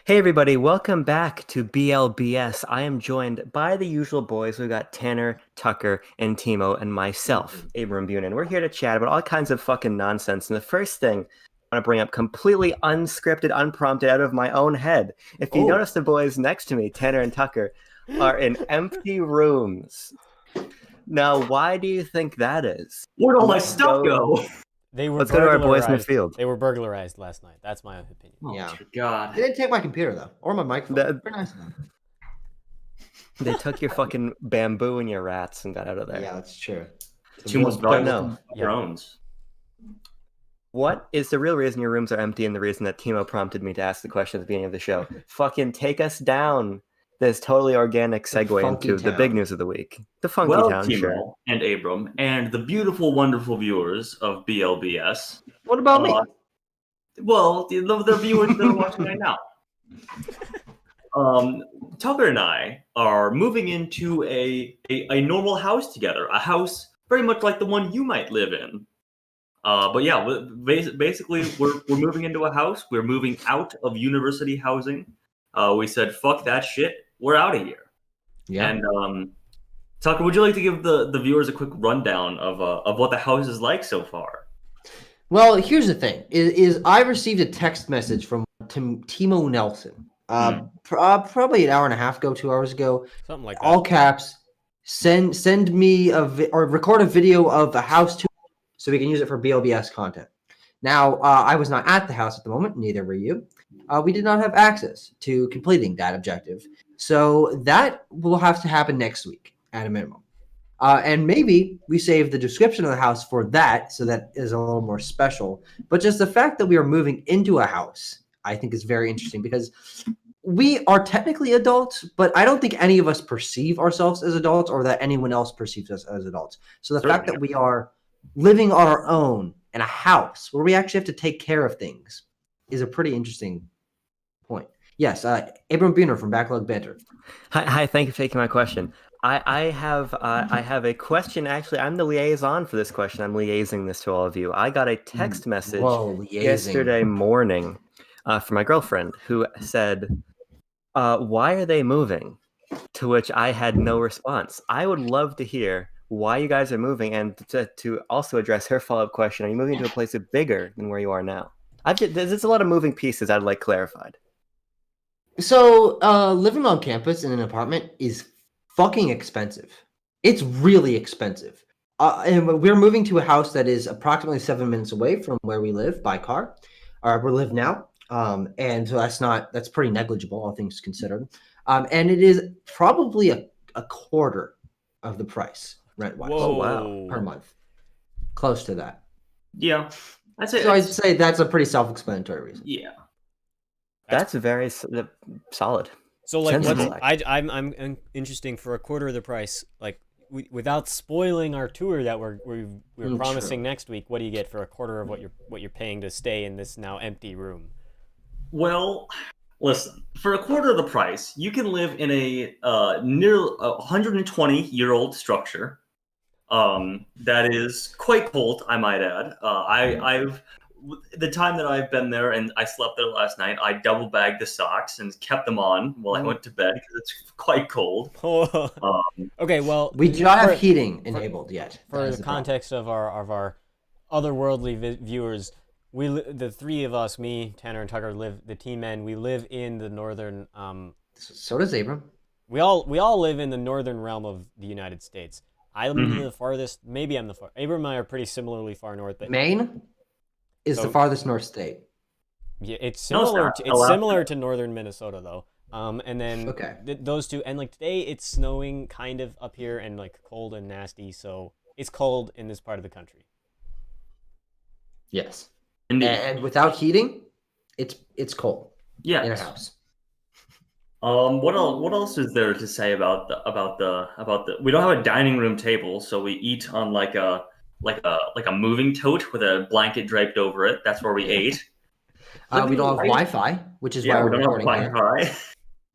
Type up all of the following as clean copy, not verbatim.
Hey everybody, welcome back to BLBS. I am joined by the usual boys. We've got Tanner, Tucker, and Timo, and myself, Abram Bunin. We're here to chat about all kinds of fucking nonsense. And the first thing I want to bring up, completely unscripted, unprompted, out of my own head. If you notice, the boys next to me, Tanner and Tucker, are in empty rooms. Now, why do you think that is? Where'd all my stuff go? Let's go to our boys in the field. They were burglarized last night. That's my opinion. Oh, Yeah. God. They didn't take my computer though, or my microphone. Very nice of them. They took your fucking bamboo and your rats and got out of there. Yeah, that's true. Two most But valuable no. drones. What is the real reason your rooms are empty and the reason that Timo prompted me to ask the question at the beginning of the show? Fucking take us down this totally organic segue into the big news of the week. The funky town, Timo sure. and Abram and the beautiful, wonderful viewers of BLBS. What about me? Well, the viewers that are watching right now. Tucker and I are moving into a normal house together, a house very much like the one you might live in. But yeah, basically, we're moving into a house. We're moving out of university housing. We said, fuck that shit. We're out of here. Yeah. And Tucker, would you like to give the viewers a quick rundown of what the house is like so far? Well, here's the thing: is I received a text message from Timo Nelson, probably an hour and a half ago, 2 hours ago. Something like that. All caps. Send me or record a video of the house tour so we can use it for BLBS content. Now, I was not at the house at the moment. Neither were you. We did not have access to completing that objective. So that will have to happen next week at a minimum. And maybe we save the description of the house for that, so that is a little more special. But just the fact that we are moving into a house, I think is very interesting because we are technically adults, but I don't think any of us perceive ourselves as adults or that anyone else perceives us as adults. So the fact that we are living on our own in a house where we actually have to take care of things is a pretty interesting point. Yes, Abram Buner from Backlog Banter. Hi, thank you for taking my question. I have a question. Actually, I'm the liaison for this question. I'm liaising this to all of you. I got a text message yesterday morning from my girlfriend who said, why are they moving? To which I had no response. I would love to hear why you guys are moving and to also address her follow-up question. Are you moving to a place bigger than where you are now? There's a lot of moving pieces I'd like clarified. So living on campus in an apartment is fucking expensive. It's really expensive. And we're moving to a house that is approximately 7 minutes away from where we live by car, or we live now. And so that's pretty negligible, all things considered. And it is probably a quarter of the price rent-wise. Whoa. Oh, wow. Per month. Close to that. Yeah. I'd say that's a pretty self-explanatory reason. Yeah. That's very solid. So like, Sensible. I'm interesting for a quarter of the price. Like, without spoiling our tour that we're promising next week, what do you get for a quarter of what you're paying to stay in this now empty room? Well, listen, for a quarter of the price, you can live in a near 120-year-old structure that is quite cold, I might add. I've the time that I've been there and I slept there last night, I double bagged the socks and kept them on while I went to bed because it's quite cold. Okay, well, we do not have heating enabled yet. For the context of our otherworldly viewers, the three of us, me, Tanner, and Tucker, the team men. We live in the northern. So does Abram. We all live in the northern realm of the United States. I live in the farthest. Maybe I'm the far. Abram and I are pretty similarly far north, but Maine is the farthest north state. Yeah, it's similar. It's similar to northern Minnesota, though. And then those two, and like today, it's snowing kind of up here and like cold and nasty. So it's cold in this part of the country. Yes, and without heating, it's cold. Yeah, in a house. What else is there to say about the? We don't have a dining room table, so we eat on like a moving tote with a blanket draped over it. That's where we ate. We don't have Wi-Fi, which is why we're recording here.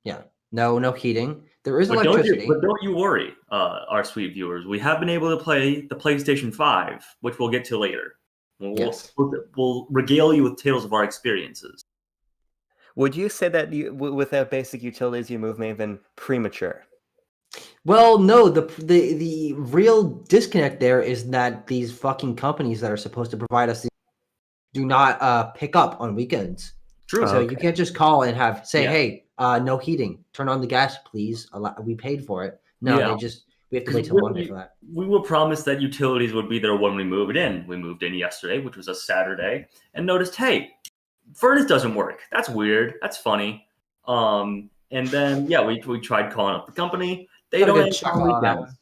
Yeah, no heating. There is electricity. But don't you worry, our sweet viewers. We have been able to play the PlayStation 5, which we'll get to later. We'll regale you with tales of our experiences. Would you say that without basic utilities, you move may have been premature? Well, no. The real disconnect there is that these fucking companies that are supposed to provide us do not pick up on weekends. True. So you can't just call and say, "Hey, no heating. Turn on the gas, please. We paid for it." No, we have to wait till Monday for that. We were promised that utilities would be there when we moved in. We moved in yesterday, which was a Saturday, and noticed, hey, furnace doesn't work. That's weird. That's funny. And then we tried calling up the company. They don't answer on weekends.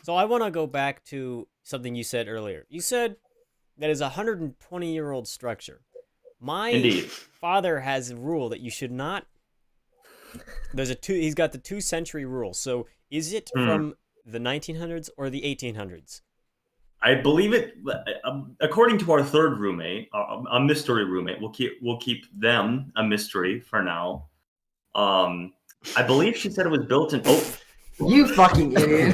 So I want to go back to something you said earlier. You said that is a 120-year-old structure. My father has a rule that you should not. He's got the 2-century rule. So is it from the 1900s or the 1800s? I believe it. According to our third roommate, a mystery roommate, we'll keep them a mystery for now. I believe she said it was built in. Oh, you fucking idiot!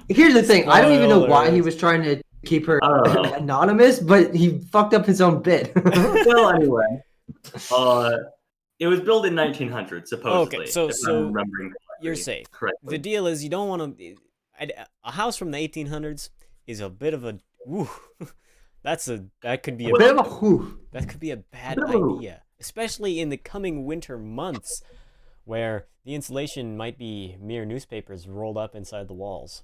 Here's the thing: I don't even know why he was trying to keep her anonymous, but he fucked up his own bit. Well, anyway, it was built in 1900 supposedly. Okay, so I'm remembering you're safe. Correctly. The deal is you don't want to. A house from the 1800s is a bit of a. Woo, that could be a bit of a whoo. That could be a bad idea, especially in the coming winter months, where the insulation might be mere newspapers rolled up inside the walls.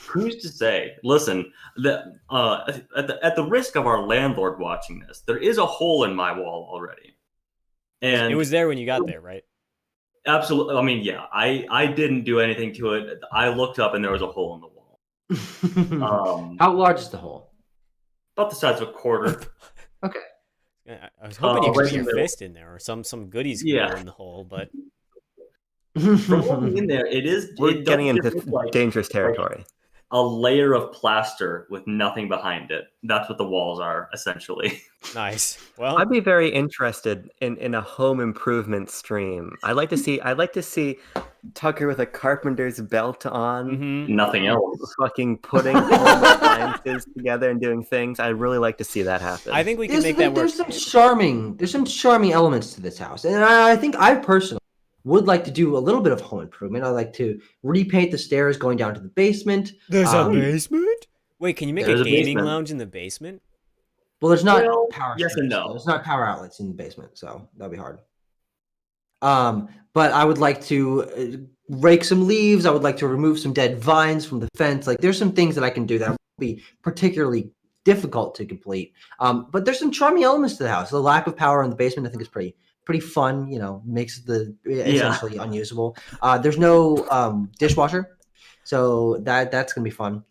Who's to say? Listen, at the risk of our landlord watching this, there is a hole in my wall already, and it was there when you got there, right? Absolutely. I mean, yeah, I didn't do anything to it. I looked up and there was a hole in the wall. How large is the hole? About the size of a quarter. Okay. I was hoping you could put your fist in there or some goodies in the hole, but from looking in there, we're getting into dangerous territory. A layer of plaster with nothing behind it. That's what the walls are, essentially. Nice. Well, I'd be very interested in a home improvement stream. I'd like to see Tucker with a carpenter's belt on. Nothing else. Fucking putting all the appliances together and doing things. I'd really like to see that happen. I think we can make that work. There's some charming elements to this house, and I think I personally would like to do a little bit of home improvement. I'd like to repaint the stairs going down to the basement. There's a basement? Wait, can you make a gaming lounge in the basement? Well, there's not power. Yes and no. There's not power outlets in the basement, so that'd be hard. But I would like to rake some leaves. I would like to remove some dead vines from the fence. Like, there's some things that I can do that will be particularly difficult to complete. But there's some charming elements to the house. The lack of power in the basement, I think, is pretty fun. Makes the essentially unusable. There's no dishwasher, so that's gonna be fun.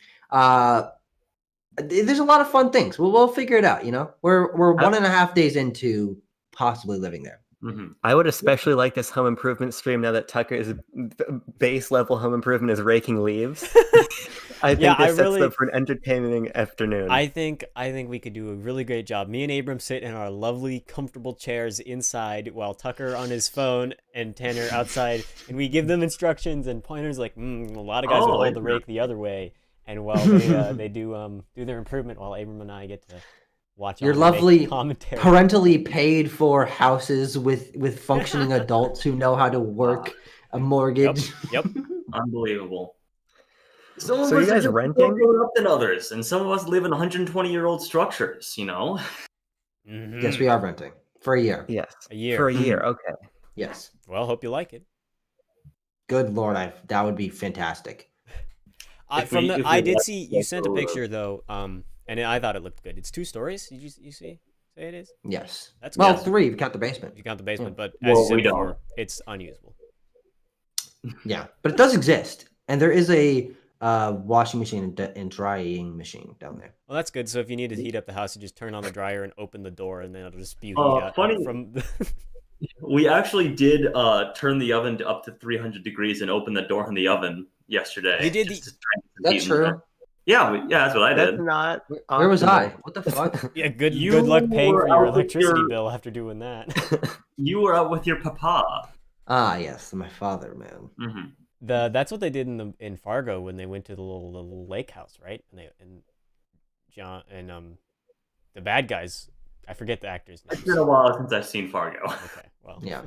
There's a lot of fun things. We'll figure it out. We're 1.5 days into possibly living there. I would especially like this home improvement stream now that Tucker's base level home improvement is raking leaves. I think this sets up for an entertaining afternoon. I think we could do a really great job. Me and Abram sit in our lovely, comfortable chairs inside while Tucker on his phone and Tanner outside, and we give them instructions and pointers like, a lot of guys will hold the rake the other way, and while they do their improvement while Abram and I get to watch your lovely parentally paid for houses with functioning adults who know how to work a mortgage. Yep. Unbelievable. Some of so us you guys are renting? More up than others, and some of us live in 120-year-old structures. Yes, we are renting for a year. Yes, a year. For a year. Okay. Yes. Well, hope you like it. Good Lord, that would be fantastic. I did see you sent a picture though, and I thought it looked good. It's 2 stories. Did you say it is? Yes. That's 3 if you count the basement. If you count the basement, but as you said before, it's unusable. Yeah, but it does exist, and there is a washing machine and drying machine down there. Well, that's good. So if you need to heat up the house, you just turn on the dryer and open the door, and then it'll just spew heat out from. We actually did turn the oven up to 300 degrees and open the door in the oven yesterday. You did. That's true. Yeah, that's what I did. That's not. Where was I? What the fuck? Yeah, good luck paying for your electricity bill after doing that. You were out with your papa. Ah, yes, my father, man. Mm-hmm. That's what they did in Fargo when they went to the little lake house, right? And John and the bad guys I forget the actor's name. It's been a while since I've seen Fargo. Okay, well, Yeah.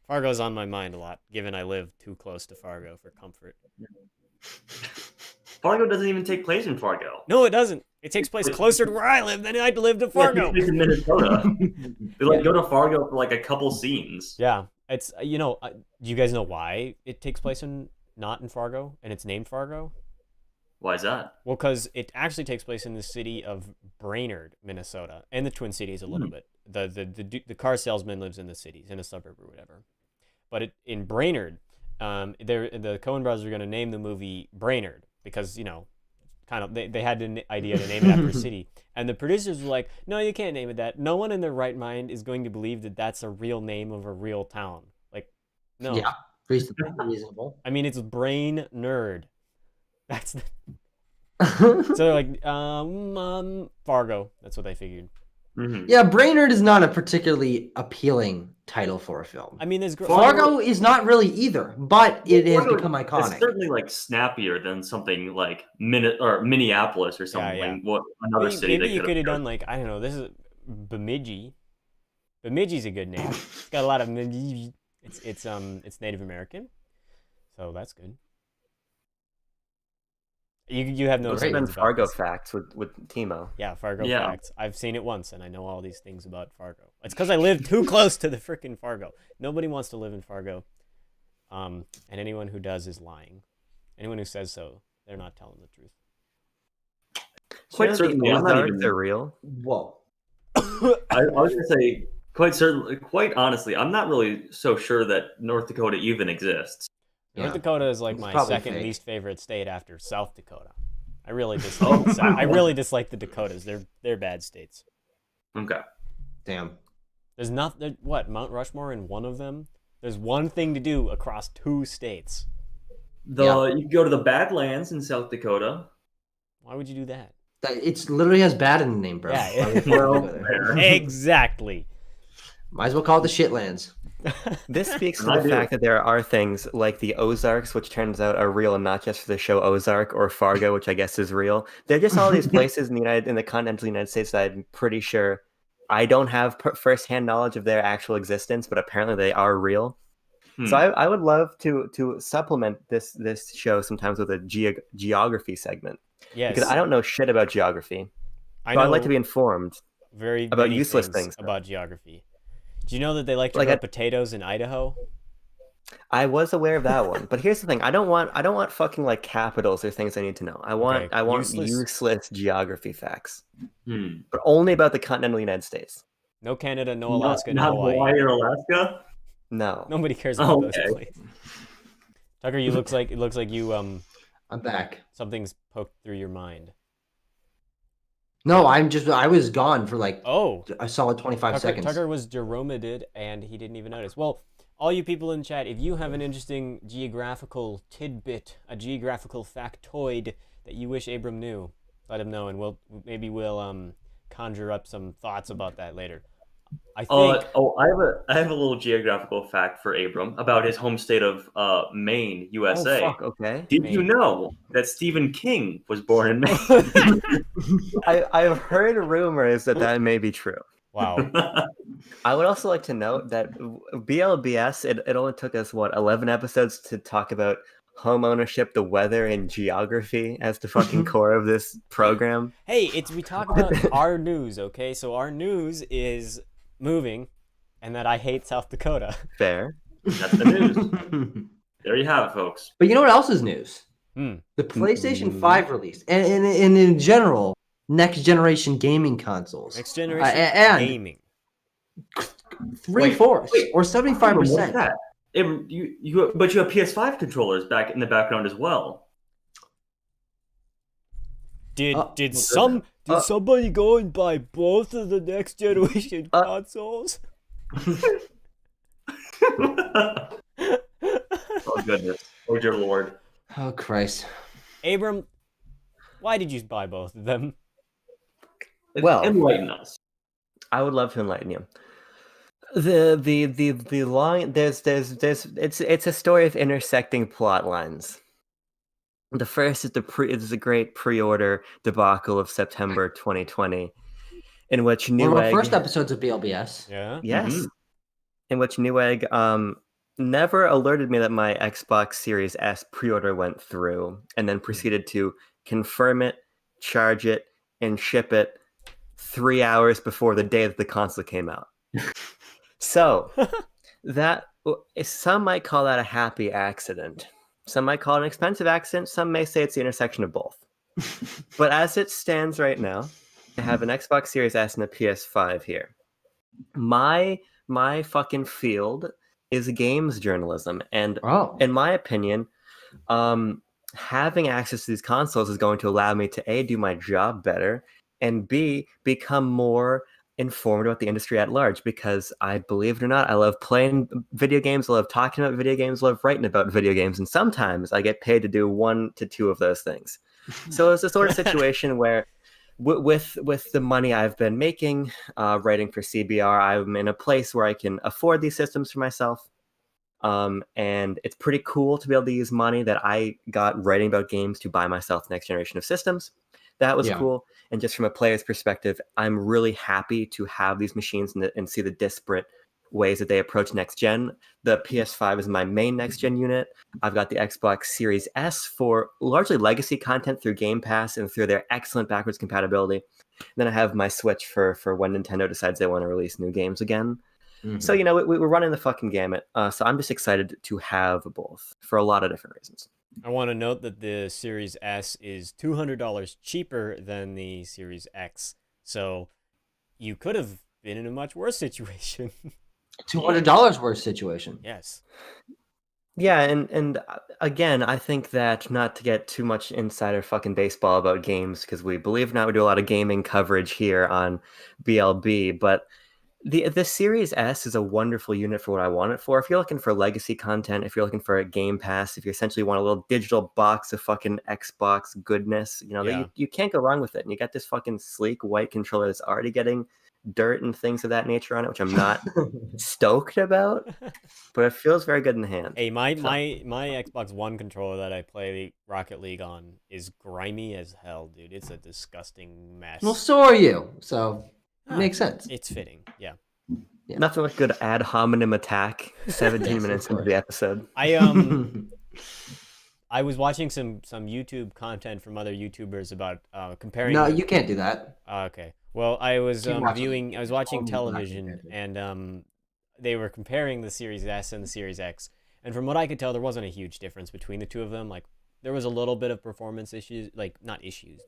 Fargo's on my mind a lot, given I live too close to Fargo for comfort. Fargo doesn't even take place in Fargo. No, it doesn't. It takes place closer to where I live than I'd live to Fargo. It takes place in Minnesota. They like go to Fargo for like a couple scenes. Yeah, it's do you guys know why it takes place not in Fargo and it's named Fargo? Why is that? Well, because it actually takes place in the city of Brainerd, Minnesota, and the Twin Cities a little bit. The car salesman lives in the cities, in a suburb or whatever. But in Brainerd, the Coen brothers are going to name the movie Brainerd because, kind of they had an idea to name it after a city. And the producers were like, no, you can't name it that. No one in their right mind is going to believe that that's a real name of a real town. Like, no. Yeah, reasonable. I mean, it's Brain Nerd. That's so they're like, Fargo. That's what they figured. Mm-hmm. Yeah, Brainerd is not a particularly appealing title for a film. I mean, there's Fargo is not really either, but it has become iconic. It's certainly like snappier than something like Minneapolis or something. Yeah. What another city? Maybe you could have done like, I don't know. This is Bemidji. Bemidji's a good name. It's got a lot of it's Native American, so that's good. You have no been Fargo facts with Timo. Yeah, Fargo facts. I've seen it once, and I know all these things about Fargo. It's because I live too close to the freaking Fargo. Nobody wants to live in Fargo, and anyone who does is lying. Anyone who says so, they're not telling the truth. Quite certainly, I'm not even. They're real. Whoa. I was gonna say quite honestly, I'm not really so sure that North Dakota even exists. North Dakota is like my second least favorite state after South Dakota. I really dislike I really dislike the Dakotas. They're bad states. Okay. Damn. There's nothing. What, Mount Rushmore in one of them? There's one thing to do across 2 states. You can go to the Badlands in South Dakota. Why would you do that? It literally has bad in the name, bro. Yeah. Exactly. Might as well call it the Shitlands. This speaks to the fact that there are things like the Ozarks, which turns out are real, and not just for the show Ozark, or Fargo, which I guess is real. They're just all these places in the continental United States that I'm pretty sure I don't have firsthand knowledge of their actual existence, but apparently they are real. So I would love to supplement this show sometimes with a geography segment. Yes. Because I don't know shit about geography. I'd like to be informed about useless things about geography. Do you know that they like to grow potatoes in Idaho? I was aware of that one, but here's the thing: I don't want fucking like capitals or things I need to know. I want useless geography facts, but only about the continental United States. No Canada, no Alaska, no not Hawaii. Hawaii or Alaska. No, nobody cares about those places. Tucker, it looks like you I'm back. Something's poked through your mind. No, I was gone for like a solid 25 seconds. Tucker was Jerometed and he didn't even notice. Well, all you people in chat, if you have an interesting geographical tidbit, a geographical factoid that you wish Abram knew, let him know, and we'll conjure up some thoughts about that later. I think. I have a little geographical fact for Abram about his home state of Maine, USA. Oh, fuck, okay. Did you know that Stephen King was born in Maine? I've heard rumors that may be true. Wow. I would also like to note that BLBS, it only took us 11 episodes to talk about home ownership, the weather, and geography as the fucking core of this program. Hey, we talk about our news, okay? So our news is moving, and that I hate South Dakota. Fair. That's the news. There you have it, folks. But you know what else is news? The PlayStation 5 release, and in general, next generation gaming consoles. Next generation gaming. 3/4 or 75%. But you have PS5 controllers back in the background as well. Did somebody go and buy both of the next generation consoles? Oh goodness! Oh dear Lord! Oh Christ! Abram, why did you buy both of them? Well, enlighten us. I would love to enlighten you. The line there's it's a story of intersecting plot lines. The first is the great pre-order debacle of September 2020, in which one of our Newegg first episodes of BLBS. Yeah. Yes. In which Newegg never alerted me that my Xbox Series S pre-order went through, and then proceeded to confirm it, charge it, and ship it 3 hours before the day that the console came out. So that some might call that a happy accident. Some might call it an expensive accident. Some may say it's the intersection of both. But as it stands right now, I have an Xbox Series S and a PS5 here. My fucking field is games journalism, and in my opinion, having access to these consoles is going to allow me to A, do my job better, and B, become more informed about the industry at large, because I, believe it or not, I love playing video games, I love talking about video games, I love writing about video games, and sometimes I get paid to do 1 to 2 of those things. So it's a sort of situation where with the money I've been making writing for CBR, I'm in a place where I can afford these systems for myself. And it's pretty cool to be able to use money that I got writing about games to buy myself the next generation of systems. That was cool. And just from a player's perspective, I'm really happy to have these machines and see the disparate ways that they approach next gen. The PS5 is my main next gen unit. I've got the Xbox Series S for largely legacy content through Game Pass and through their excellent backwards compatibility. And then I have my Switch for when Nintendo decides they want to release new games again. So, we're running the fucking gamut. So I'm just excited to have both for a lot of different reasons. I want to note that the Series S is $200 cheaper than the Series X. So you could have been in a much worse situation. $200 worse situation. Yes. Yeah, and again, I think that, not to get too much insider fucking baseball about games, because we, believe it or not, we do a lot of gaming coverage here on BLB, but the Series S is a wonderful unit for what I want it for. If you're looking for legacy content, if you're looking for a Game Pass, if you essentially want a little digital box of fucking Xbox goodness, you can't go wrong with it. And you got this fucking sleek white controller that's already getting dirt and things of that nature on it, which I'm not stoked about, but it feels very good in the hand. Hey, my Xbox One controller that I play Rocket League on is grimy as hell, dude. It's a disgusting mess. Well, so are you. So it makes sense. It's fitting. Yeah. Nothing like good ad hominem attack 17 minutes into the episode. I was watching some YouTube content from other YouTubers about comparing. No, you can't do that. Okay. Well, I was watching television, and they were comparing the Series S and the Series X, and from what I could tell, there wasn't a huge difference between the two of them. Like, there was a little bit of performance issues,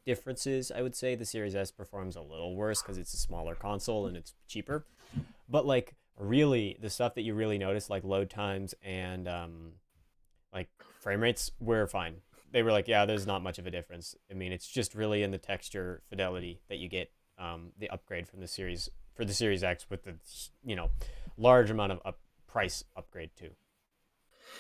differences, I would say. The Series S performs a little worse because it's a smaller console and it's cheaper. But, like, really, the stuff that you really notice, like load times and, like, frame rates, were fine. They were like, yeah, there's not much of a difference. I mean, it's just really in the texture fidelity that you get the upgrade from the Series X with the, large amount of price upgrade, too.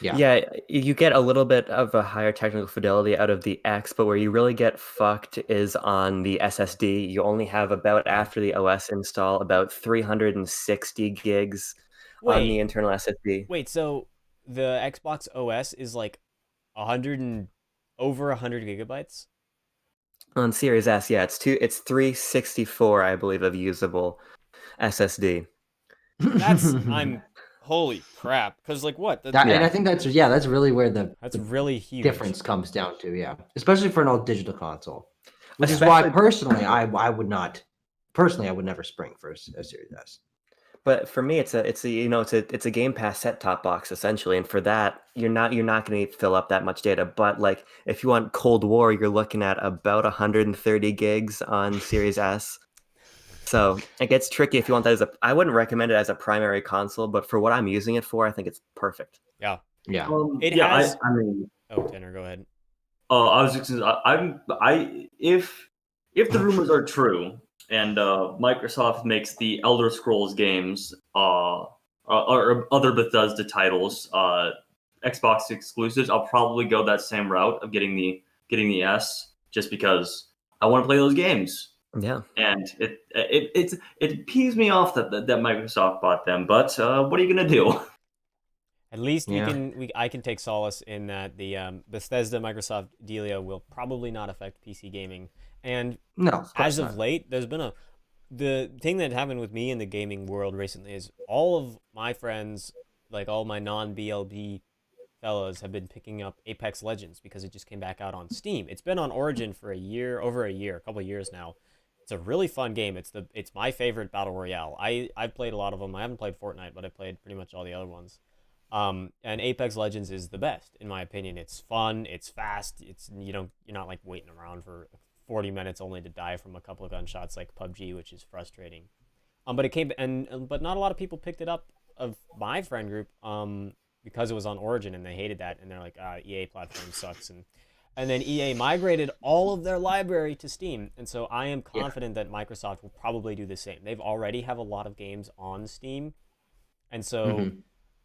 Yeah, you get a little bit of a higher technical fidelity out of the X, but where you really get fucked is on the SSD. You only have about, after the OS install, about 360 gigs on the internal SSD. Wait, so the Xbox OS is like over 100 gigabytes? On Series S, yeah, it's 364, I believe, of usable SSD. Holy crap! Because what? And I think that's really where that's really huge difference comes down to. Yeah, especially for an old digital console, which is why personally I would never spring for a Series S. But for me, it's a Game Pass set-top box essentially, and for that, you're not going to fill up that much data. But like, if you want Cold War, you're looking at about 130 gigs on Series S. So it gets tricky if you want that I wouldn't recommend it as a primary console, but for what I'm using it for, I think it's perfect. Yeah. Yeah. Tanner, go ahead. I was just if the rumors are true and Microsoft makes the Elder Scrolls games or other Bethesda titles Xbox exclusives, I'll probably go that same route of getting the S, just because I want to play those games. Yeah, and it peeves me off that Microsoft bought them, but what are you gonna do? At least I can take solace in that the Bethesda Microsoft dealio will probably not affect PC gaming. And no, as of late, there's the thing that happened with me in the gaming world recently is all of my friends, like all my non-BLB fellas, have been picking up Apex Legends because it just came back out on Steam. It's been on Origin for over a year, a couple of years now. It's a really fun game. It's my favorite battle royale. I've played a lot of them. I haven't played Fortnite, but I played pretty much all the other ones. And Apex Legends is the best in my opinion. It's fun. It's fast. You're not like waiting around for 40 minutes only to die from a couple of gunshots like PUBG, which is frustrating. But it came but not a lot of people picked it up of my friend group because it was on Origin and they hated that and they're like, EA platform sucks, and then EA migrated all of their library to Steam, and so I am confident that Microsoft will probably do the same. They've already have a lot of games on Steam, and so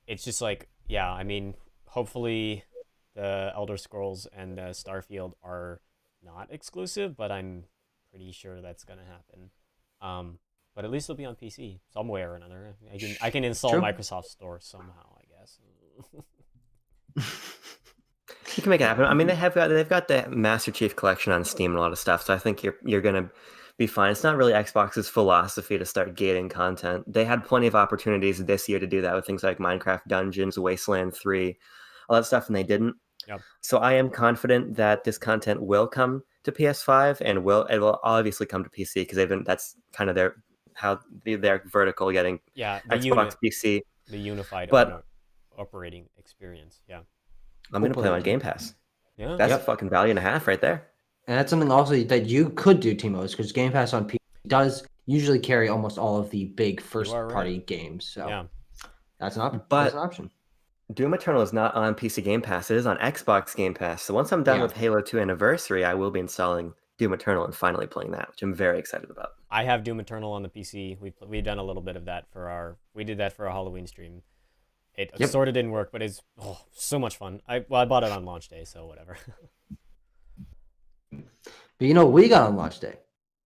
it's just like, yeah, I mean, hopefully the Elder Scrolls and the Starfield are not exclusive, but I'm pretty sure that's gonna happen. But at least it'll be on PC some way or another. I can install Microsoft Store somehow, I guess. You can make it happen. I mean, they've got the Master Chief Collection on Steam and a lot of stuff, so I think you're gonna be fine. It's not really Xbox's philosophy to start gating content. They had plenty of opportunities this year to do that with things like Minecraft Dungeons, Wasteland 3, all that stuff, and they didn't. Yep. So I am confident that this content will come to PS5 and it will obviously come to PC because that's kind of their vertical getting Xbox PC. The unified operating experience. Yeah. I'm going to play on Game Pass. Yeah. That's a fucking value and a half right there. And that's something also that you could do, Timo, because Game Pass on PC does usually carry almost all of the big first-party games. So that's an option. Doom Eternal is not on PC Game Pass. It is on Xbox Game Pass. So once I'm done with Halo 2 Anniversary, I will be installing Doom Eternal and finally playing that, which I'm very excited about. I have Doom Eternal on the PC. We've done a little bit of that we did that for a Halloween stream. It sort of didn't work, but it's so much fun. I bought it on launch day, so whatever. But we got on launch day,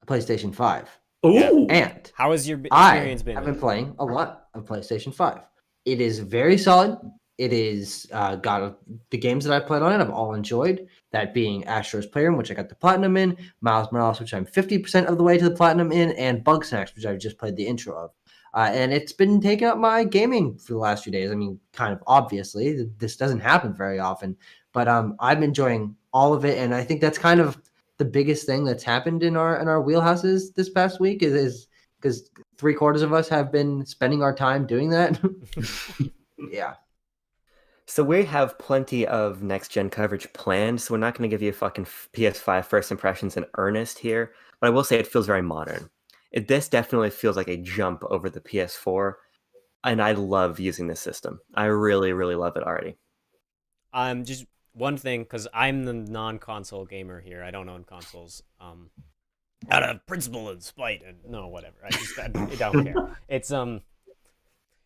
a PlayStation 5. Ooh! And how has your experience been? I've been playing a lot of PlayStation 5. It is very solid. It is got the games that I played on it I've all enjoyed. That being Astro's Playroom, which I got the platinum in, Miles Morales, which I'm 50% of the way to the platinum in, and Bugsnax, which I've just played the intro of. And it's been taking up my gaming for the last few days. I mean, kind of obviously, this doesn't happen very often, but I'm enjoying all of it, and I think that's kind of the biggest thing that's happened in our wheelhouses this past week is because 3/4 of us have been spending our time doing that. Yeah. So we have plenty of next-gen coverage planned, so we're not going to give you fucking PS5 first impressions in earnest here, but I will say it feels very modern. This definitely feels like a jump over the PS4, and I love using this system. I really, really love it already. Just one thing, because I'm the non-console gamer here. I don't own consoles. Out of principle and spite, and no, whatever. I don't care. It's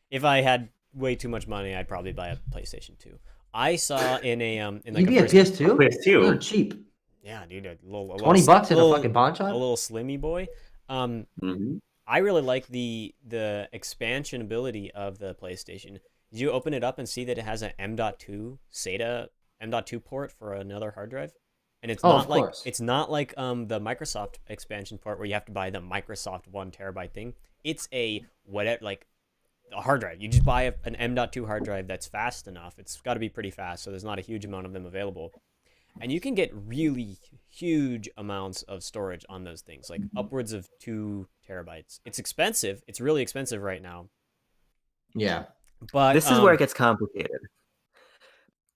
if I had way too much money, I'd probably buy a PlayStation 2. I saw in like you get a PS2? PS2? They're cheap. Yeah, dude, a $20 in a fucking pawn shop. A little slimmy boy. I really like the expansion ability of the PlayStation. Did you open it up and see that it has an M.2 SATA M.2 port for another hard drive? And it's not like the Microsoft expansion port where you have to buy the Microsoft 1 terabyte thing. It's a hard drive. You just buy an M.2 hard drive that's fast enough. It's got to be pretty fast, so there's not a huge amount of them available. And you can get really huge amounts of storage on those things, like upwards of 2 terabytes. It's expensive. It's really expensive right now. Yeah. But this is where it gets complicated.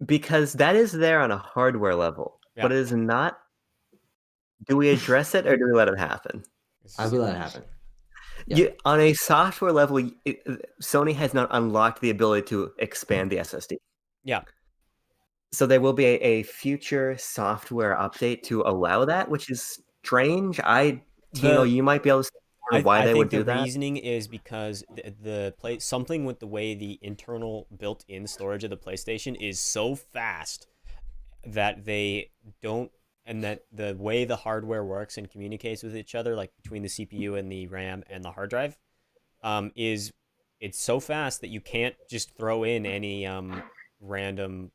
Because that is there on a hardware level, but it is not. Do we address it or do we let it happen? I will let it happen. On a software level, Sony has not unlocked the ability to expand the SSD. Yeah. So there will be a future software update to allow that, which is strange. Tino, you might be able to say why they would do that. I think the reasoning is because something with the way the internal built-in storage of the PlayStation is so fast that they don't, and that the way the hardware works and communicates with each other, like between the CPU and the RAM and the hard drive, it's so fast that you can't just throw in any random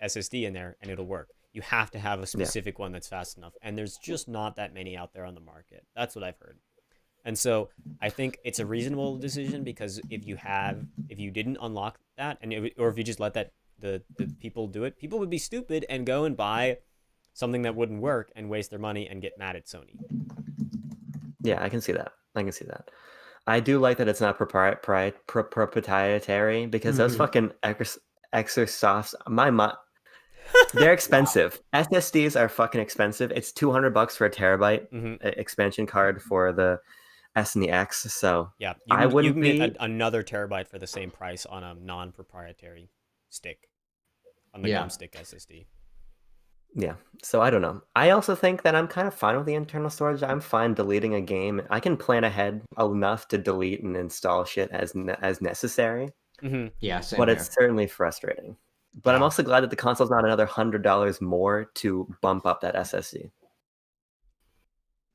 SSD in there and it'll work. You have to have a specific one that's fast enough, and there's just not that many out there on the market. That's what I've heard. And so I think it's a reasonable decision, because if you didn't unlock that, or if you just let the people do it, people would be stupid and go and buy something that wouldn't work and waste their money and get mad at Sony. Yeah, I can see that. I do like that it's not proprietary, because those fucking Exosofts, they're expensive. SSDs are fucking expensive. It's $200 for a terabyte expansion card for the S and the X. So yeah, you can get another terabyte for the same price on a non-proprietary stick, on the Gumstick SSD. Yeah, so I don't know. I also think that I'm kind of fine with the internal storage. I'm fine deleting a game. I can plan ahead enough to delete and install shit as necessary. Yeah, same but here. It's certainly frustrating. But I'm also glad that the console's not another $100 more to bump up that SSD.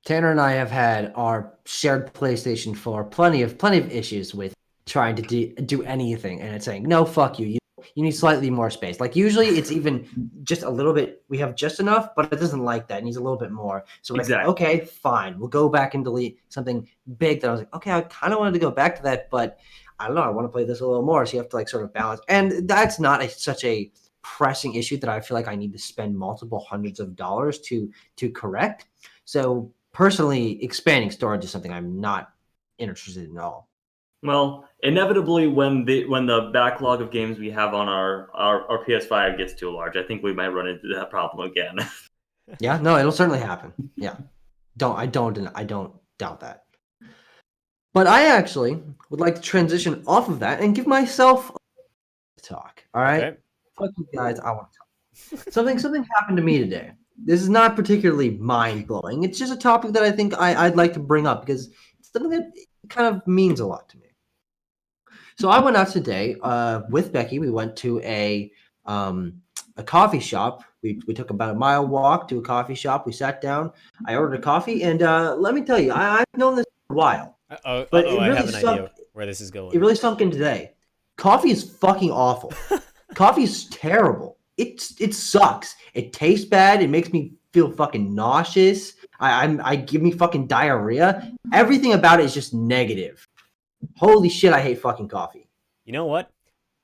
Tanner and I have had our shared PlayStation 4 plenty of issues with trying to do anything, and it's saying, no, fuck you. You need slightly more space. Like, usually it's even just a little bit, we have just enough, but it doesn't like that. It needs a little bit more. So we're like, okay, fine. We'll go back and delete something big that I was like, okay, I kind of wanted to go back to that, but I don't know. I want to play this a little more. So you have to like sort of balance. And that's not such a pressing issue that I feel like I need to spend multiple hundreds of dollars to correct. So personally, expanding storage is something I'm not interested in at all. Well, inevitably, when the backlog of games we have on our PS5 gets too large, I think we might run into that problem again. Yeah, no, it'll certainly happen. Yeah, I don't doubt that. But I actually would like to transition off of that and give myself a talk. All right, okay. Fuck you guys. I want to talk. Something happened to me today. This is not particularly mind blowing. It's just a topic that I think I'd like to bring up because it's something that kind of means a lot to me. So I went out today with Becky. We went to a coffee shop. We took about a mile walk to a coffee shop. We sat down. I ordered a coffee, and let me tell you, I've known this for a while. But I have an idea where this is going. It really sunk in today. Coffee is fucking awful. Coffee is terrible. It sucks. It tastes bad. It makes me feel fucking nauseous. I give me fucking diarrhea. Everything about it is just negative. Holy shit, I hate fucking coffee. You know what?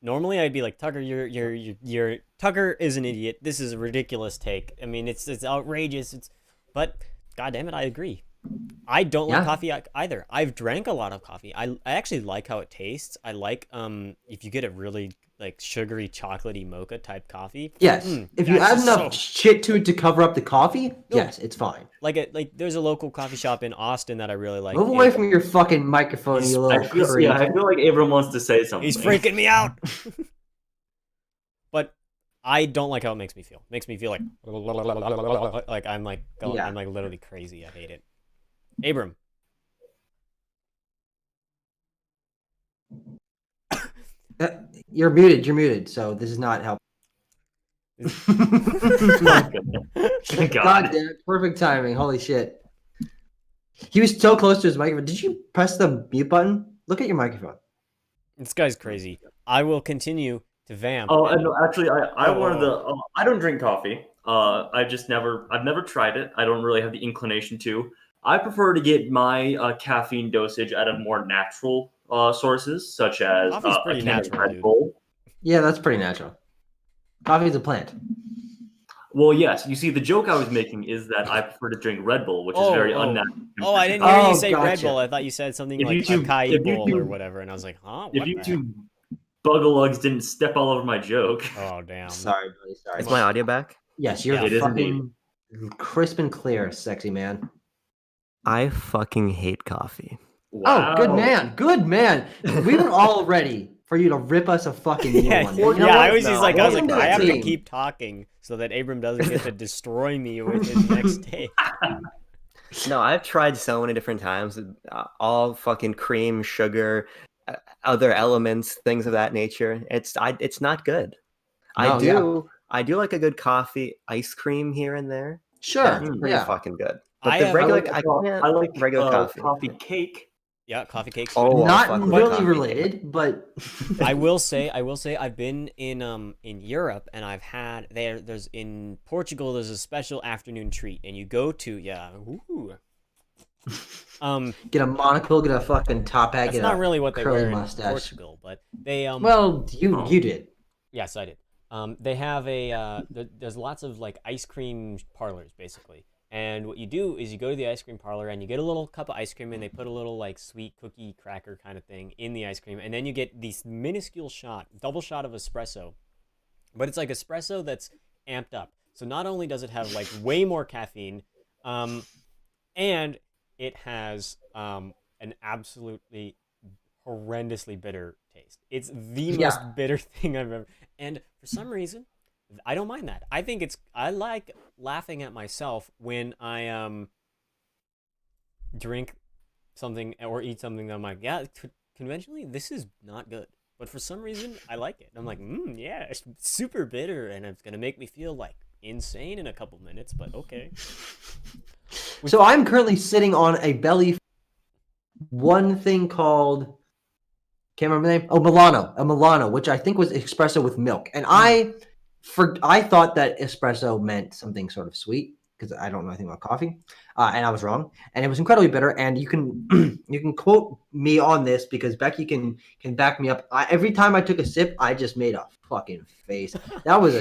Normally I'd be like, Tucker, you're Tucker is an idiot. This is a ridiculous take. I mean, it's outrageous. But goddamn it, I agree. I don't like coffee either. I've drank a lot of coffee. I actually like how it tastes. I like if you get a really like sugary, chocolatey mocha type coffee. Yes. If you add enough shit to it to cover up the coffee, yes, it's fine. Like there's a local coffee shop in Austin that I really like. Move away from your fucking microphone, you little creep. Yeah, I feel like Abram wants to say something. He's freaking me out. But I don't like how it makes me feel. It makes me feel like I'm like going, I'm like literally crazy. I hate it. Abram. You're muted, so this is not helpful. God damn it, perfect timing. Holy shit. He was so close to his microphone. Did you press the mute button? Look at your microphone. This guy's crazy. I will continue to vamp. Oh, and actually, I wanted to. I don't drink coffee. I've never tried it. I don't really have the inclination to. I prefer to get my caffeine dosage out of more natural sources, such as coffee's pretty natural, Red Bull. Yeah, that's pretty natural. Coffee's a plant. Well, yes. You see, the joke I was making is that I prefer to drink Red Bull, which is very unnatural. Oh, I didn't hear you say Red Bull. I thought you said something like acai bowl or whatever, and I was like, huh? If you two bugalugs didn't step all over my joke. Oh, damn. Sorry, buddy. Sorry. Is my audio back? Yes, you're fucking crisp and clear, sexy man. I fucking hate coffee. Wow. Oh, good man. Good man. We were all ready for you to rip us a fucking new one. You know I was just like, I have to keep talking so that Abram doesn't get to destroy me with his next take. No, I've tried so many different times. All fucking cream, sugar, other elements, things of that nature. It's not good. I do like a good coffee ice cream here and there. Sure. That's pretty fucking good. But I like regular coffee. Coffee cake. Yeah, coffee cakes. Oh, not really related, but I will say I've been in Europe, and I've had there's in Portugal there's a special afternoon treat, and you go to Get a monocle, get a fucking top hat. That's not really what they wear in Portugal, but they Well, you did. Yes, I did. They have there's lots of like ice cream parlors basically. And what you do is you go to the ice cream parlor and you get a little cup of ice cream and they put a little like sweet cookie cracker kind of thing in the ice cream. And then you get this minuscule double shot of espresso. But it's like espresso that's amped up. So not only does it have like way more caffeine, and it has an absolutely horrendously bitter taste. It's the most bitter thing I've ever. And for some reason, I don't mind that. I like laughing at myself when I drink something or eat something that I'm like, yeah, conventionally this is not good. But for some reason, I like it. I'm like, yeah, it's super bitter, and it's gonna make me feel like insane in a couple minutes. But okay. So I'm currently sitting on a belly. One thing called, can't remember the name. Oh, Milano, which I think was espresso with milk, and I thought that espresso meant something sort of sweet because I don't know anything about coffee, and I was wrong. And it was incredibly bitter. And you can you can quote me on this because Becky can back me up. Every time I took a sip, I just made a fucking face. That was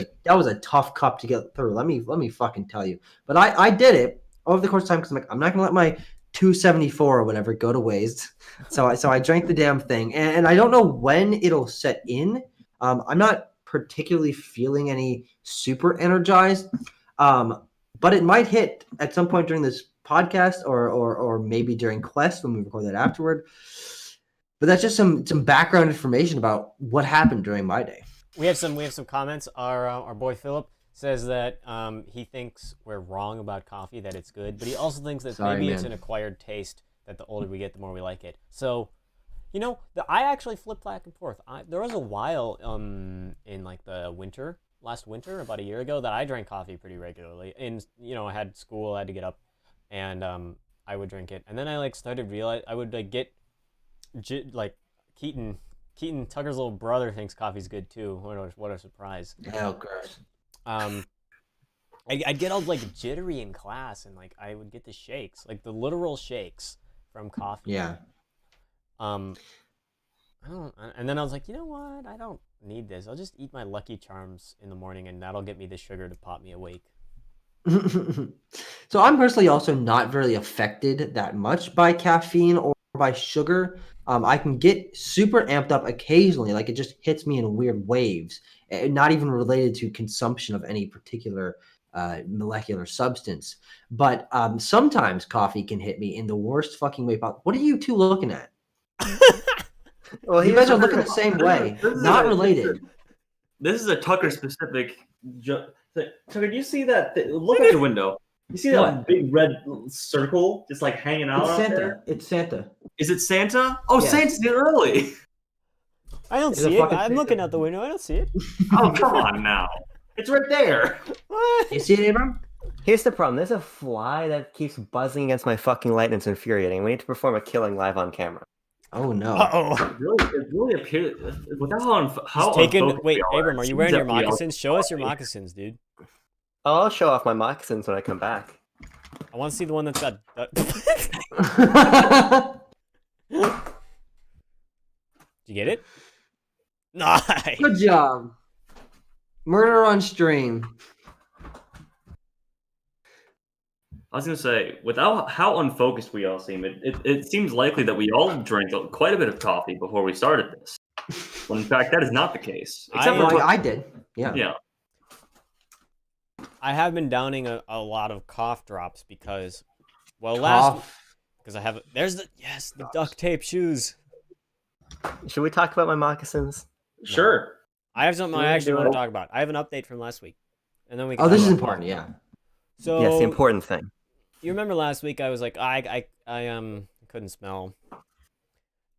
a tough cup to get through. Let me fucking tell you. But I did it over the course of time because I'm not gonna let my 274 or whatever go to waste. So I drank the damn thing, and I don't know when it'll set in. I'm not particularly feeling any super energized, but it might hit at some point during this podcast or maybe during Quest when we record that afterward. But that's just some background information about what happened during my day. We have some comments. Our boy Philip says that he thinks we're wrong about coffee, that it's good, but he also thinks that it's an acquired taste, that the older we get, the more we like it. So, I actually flip back and forth. There was a while in like the last winter, about a year ago, that I drank coffee pretty regularly. And, I had school, I had to get up, and I would drink it. And then I like started realize I would like get like Keaton Tucker's little brother thinks coffee's good too. What a surprise. Oh, gross. I'd get all like jittery in class, and like I would get the shakes, like the literal shakes from coffee. Yeah. And then I was like, you know what? I don't need this. I'll just eat my Lucky Charms in the morning, and that'll get me the sugar to pop me awake. So I'm personally also not really affected that much by caffeine or by sugar. I can get super amped up occasionally, like it just hits me in weird waves, not even related to consumption of any particular molecular substance. But sometimes coffee can hit me in the worst fucking way possible. What are you two looking at? Well, you guys are looking the same way. Not related. This is a Tucker specific. Tucker, do you see that? Look at your window. You see that big red circle just like hanging out? It's Santa. There? It's Santa. Is it Santa? Oh, yes. Santa's here early. I don't see it. I'm looking out the window. I don't see it. Oh, come on now. It's right there. What? You see it, Abram? Here's the problem. There's a fly that keeps buzzing against my fucking light, and it's infuriating. We need to perform a killing live on camera. Oh no! It really appears. How wait, Abram, are you wearing your moccasins? Show us your moccasins, dude. Oh, I'll show off my moccasins when I come back. I want to see the one that's got. Did you get it? Nice. Good job. Murder on stream. I was going to say, without how unfocused we all seem, it seems likely that we all drank quite a bit of coffee before we started this. When in fact, that is not the case. I did. Yeah. Yeah. I have been downing a lot of cough drops because, I have there's the duct tape shoes. Should we talk about my moccasins? Sure. I have something I actually want to talk about. I have an update from last week, and then we. This is important. Yeah. So yes, the important thing. You remember last week I was like, I couldn't smell,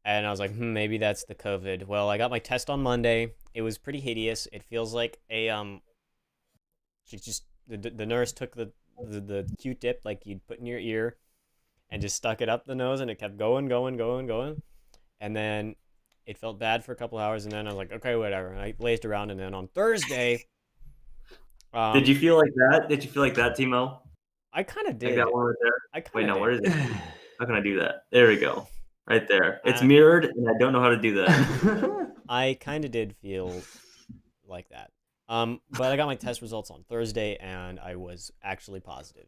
and I was like, maybe that's the COVID. Well, I got my test on Monday. It was pretty hideous. It feels like a the nurse took the Q-tip like you'd put in your ear, and just stuck it up the nose, and it kept going, and then it felt bad for a couple hours, and then I was like, okay, whatever. And I lazed around, and then on Thursday. Did you feel like that? Did you feel like that, Timo? I kind of did. Like that one right there? Wait, no, where is it? How can I do that? There we go. Right there. It's mirrored, and I don't know how to do that. I kind of did feel like that. But I got my test results on Thursday, and I was actually positive.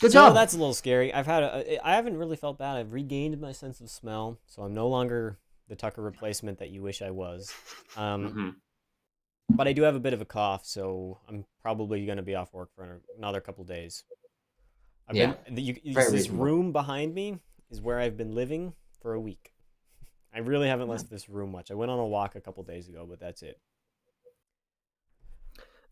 Good job. That's a little scary. I haven't really felt bad. I've regained my sense of smell, so I'm no longer the Tucker replacement that you wish I was. But I do have a bit of a cough, so I'm probably going to be off work for another couple days. This room behind me is where I've been living for a week. I really haven't left this room much. I went on a walk a couple days ago, but that's it.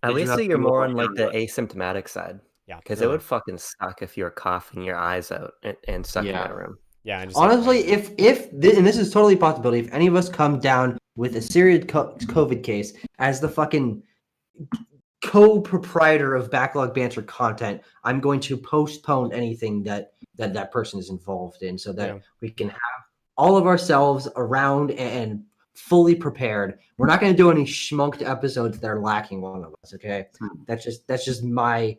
At least you're more on like the asymptomatic side. Yeah, because it would fucking suck if you're coughing your eyes out and stuck in that room. Yeah, honestly, if and this is totally a possibility, if any of us come down with a serious COVID case as the fucking co-proprietor of Backlog Banter content, I'm going to postpone anything that person is involved in, so that we can have all of ourselves around and fully prepared. We're not going to do any schmunked episodes that are lacking one of us. Okay, that's just my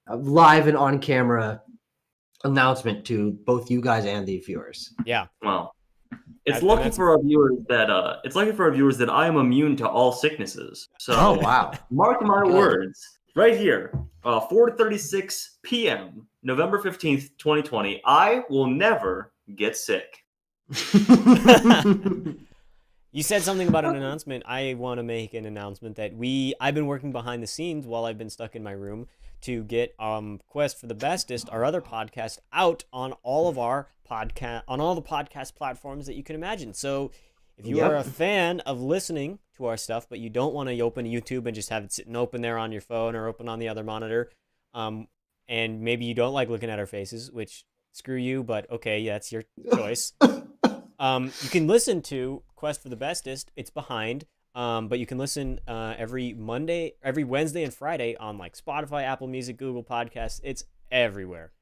live and on camera announcement to both you guys and the viewers. Yeah. Well, it's lucky for our viewers that I am immune to all sicknesses. So wow. Mark my words. Right here, 4:36 p.m., November 15th, 2020. I will never get sick. You said something about an announcement. I want to make an announcement that I've been working behind the scenes while I've been stuck in my room to get Quest for the Bestest, our other podcast, out on all of our all the podcast platforms that you can imagine. So if you are a fan of listening to our stuff, but you don't want to open YouTube and just have it sitting open there on your phone or open on the other monitor, and maybe you don't like looking at our faces, which screw you, but okay, that's your choice. You can listen to Quest for the Bestest. It's behind, but you can listen every Wednesday and Friday on like Spotify, Apple Music, Google Podcasts. It's everywhere.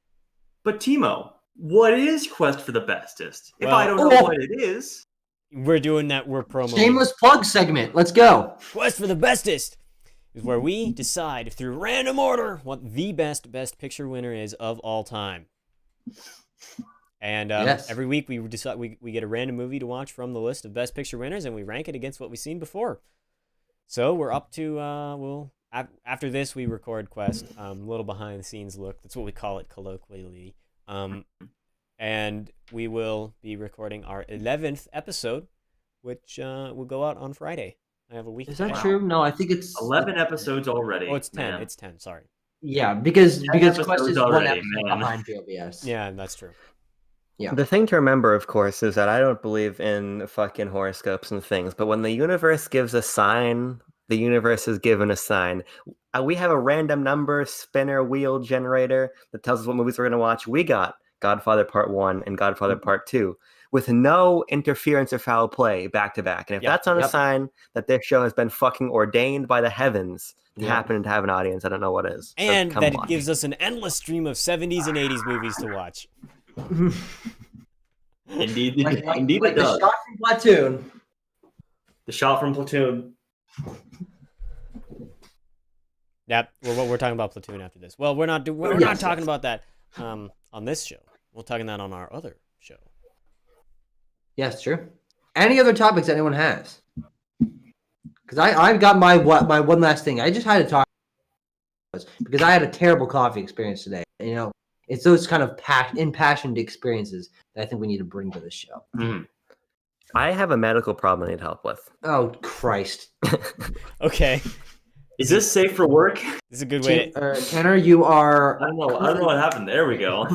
But Timo, what is Quest for the Bestest? If I don't know what it is, we're doing that. We're promoting. Shameless plug segment. Let's go. Quest for the Bestest is where we decide through random order what the best picture winner is of all time. And every week we decide we get a random movie to watch from the list of best picture winners, and we rank it against what we've seen before. So we're up to after this we record Quest, a little behind the scenes look. That's what we call it colloquially. And we will be recording our 11th episode, which will go out on Friday. I have a week. Is that true? No, I think it's 11 episodes already. Oh, it's 10. Man. It's 10. Sorry. Yeah, because Quest is one episode behind BLBS. Yeah, that's true. Yeah. The thing to remember, of course, is that I don't believe in fucking horoscopes and things, but when the universe gives a sign, the universe is given a sign. We have a random number spinner wheel generator that tells us what movies we're going to watch. We got Godfather Part 1 and Godfather Part 2 with no interference or foul play back to back. And if that's not a sign that this show has been fucking ordained by the heavens to happen and to have an audience, I don't know what is. And that it gives us an endless stream of 70s and 80s movies to watch. Indeed, indeed like it does. The shot from Platoon. The shot from Platoon. Yep, we're talking about Platoon after this. Well, we're not talking about that on this show. We're talking that on our other show. Yes, true. Any other topics anyone has? Because I've got my one last thing. I just had to talk because I had a terrible coffee experience today. You know, it's those kind of impassioned experiences that I think we need to bring to this show. Mm-hmm. I have a medical problem I need help with. Oh, Christ. Okay. Is this safe for work? This is a good way. Tanner, you are... I don't know what happened. There we go.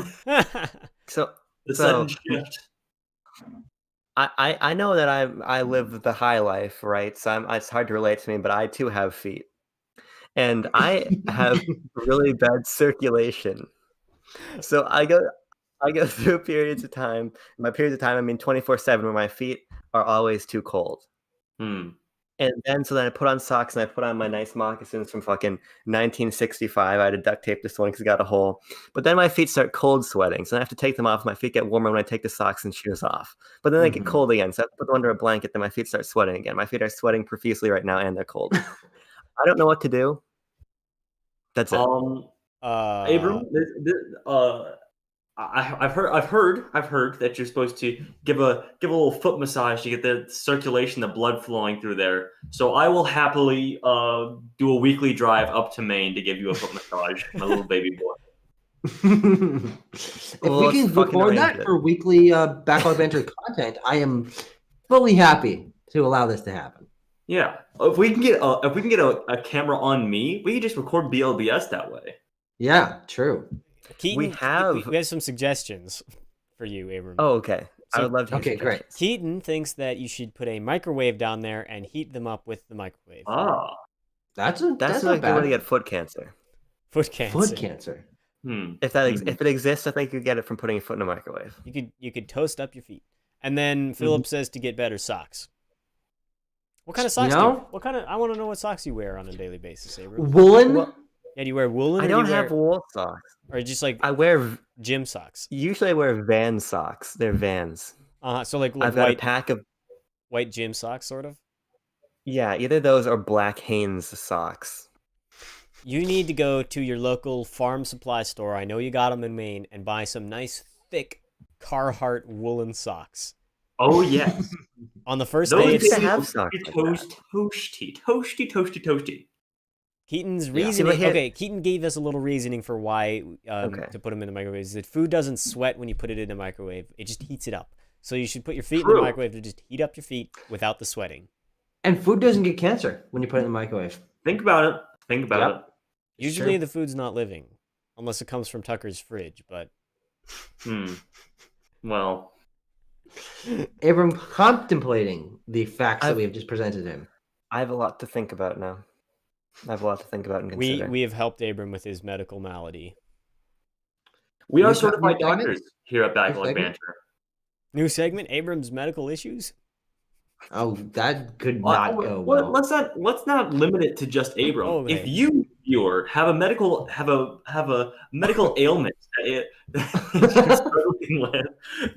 So the sudden shift. I know that I live the high life, right? So it's hard to relate to me, but I too have feet. And I have really bad circulation. So I go through periods of time. By periods of time, I mean 24/7, where my feet are always too cold. And then I put on socks and I put on my nice moccasins from fucking 1965. I had to duct tape this one because it got a hole. But then my feet start cold sweating, so I have to take them off. My feet get warmer when I take the socks and shoes off. But then they get cold again, so I have to put them under a blanket. Then my feet start sweating again. My feet are sweating profusely right now, and they're cold. I don't know what to do. That's it. Abram, I've heard that you're supposed to give a little foot massage to get the circulation, the blood flowing through there. So I will happily do a weekly drive up to Maine to give you a foot massage, my little baby boy. If we can record that for weekly Backlog Banter content, I am fully happy to allow this to happen. Yeah, if we can get a camera on me, we can just record BLBS that way. Yeah, true. Keaton, we have some suggestions for you, Abram. Oh, okay. So, I would love to. Okay, great. Keaton thinks that you should put a microwave down there and heat them up with the microwave. Ah, that's not a good way to get foot cancer. Foot cancer. If it exists, I think you get it from putting your foot in a microwave. You could toast up your feet, and then Philip says to get better socks. What kind of socks? I want to know what socks you wear on a daily basis, Abram. Woolen. Yeah, do you wear woolen? I don't have wool socks. Or just like I wear gym socks. Usually I wear Vans socks. They're Vans. So like I've got a pack of white gym socks, sort of. Yeah, either those or black Hanes socks. You need to go to your local farm supply store. I know you got them in Maine, and buy some nice thick Carhartt woolen socks. Oh yes. On the first day, it's toasty. Keaton's reasoning. Okay, Keaton gave us a little reasoning for why to put them in the microwave. Is that food doesn't sweat when you put it in the microwave; it just heats it up. So you should put your feet in the microwave to just heat up your feet without the sweating. And food doesn't get cancer when you put it in the microwave. Think about it. Usually the food's not living, unless it comes from Tucker's fridge. But well, Abram contemplating the facts that we have just presented him. I have a lot to think about now. I have a lot to think about and consider. We have helped Abram with his medical malady. We are certified doctors here at Backlog Banter. New segment, Abram's medical issues. Oh, that could not go well. Let's not limit it to just Abram. Oh, if you, viewer, have a medical ailment that you're struggling with,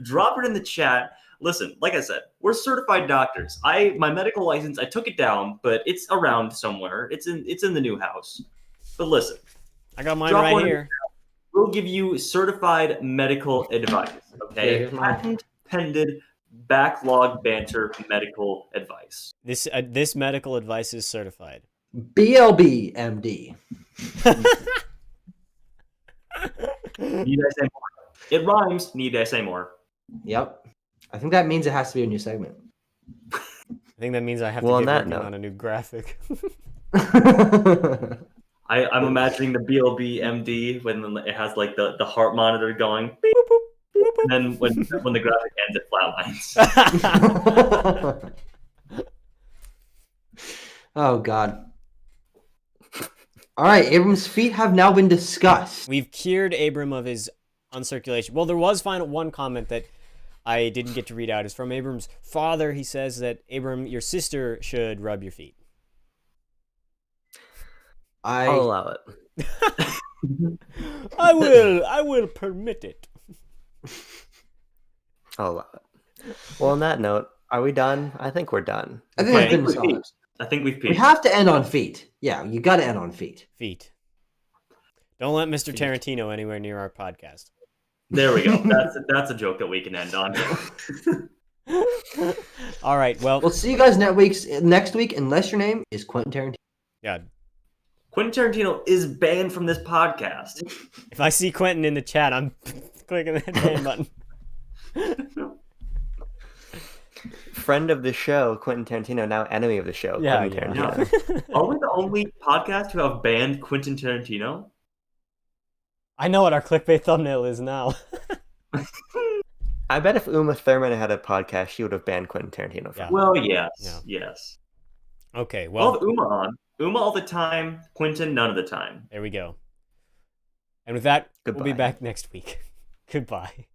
drop it in the chat. Listen, like I said, we're certified doctors. My medical license, I took it down, but it's around somewhere. It's in the new house. But listen, I got mine right here. We'll give you certified medical advice. Okay, patent pended Backlog Banter medical advice. This medical advice is certified. BLB MD. Need I say more? It rhymes. Need I say more? Yep. I think that means it has to be a new segment. I think that means I have to get working on a new graphic. I'm imagining the BLB MD when it has like the heart monitor going, beep, and then when the graphic ends, it flatlines. Oh God. All right, Abram's feet have now been discussed. We've cured Abram of his uncirculation. Well, there was one comment that I didn't get to read out. It's from Abram's father. He says that, Abram, your sister should rub your feet. I'll allow it. I will permit it. I'll allow it. Well, on that note, are we done? I think we're done. I think we've been I think we've peaked. We have to end on feet. Yeah, you got to end on feet. Feet. Don't let Mr. Tarantino anywhere near our podcast. There we go. That's a joke that we can end on. All right. Well, we'll see you guys next week, unless your name is Quentin Tarantino. Yeah. Quentin Tarantino is banned from this podcast. If I see Quentin in the chat, I'm clicking that ban button. Friend of the show, Quentin Tarantino, now enemy of the show, Quentin Tarantino. Are we the only podcast to have banned Quentin Tarantino? I know what our clickbait thumbnail is now. I bet if Uma Thurman had a podcast, she would have banned Quentin Tarantino. Yeah. Well, yes. Okay, well. We'll have Uma on. Uma all the time, Quentin none of the time. There we go. And with that, Goodbye. We'll be back next week. Goodbye.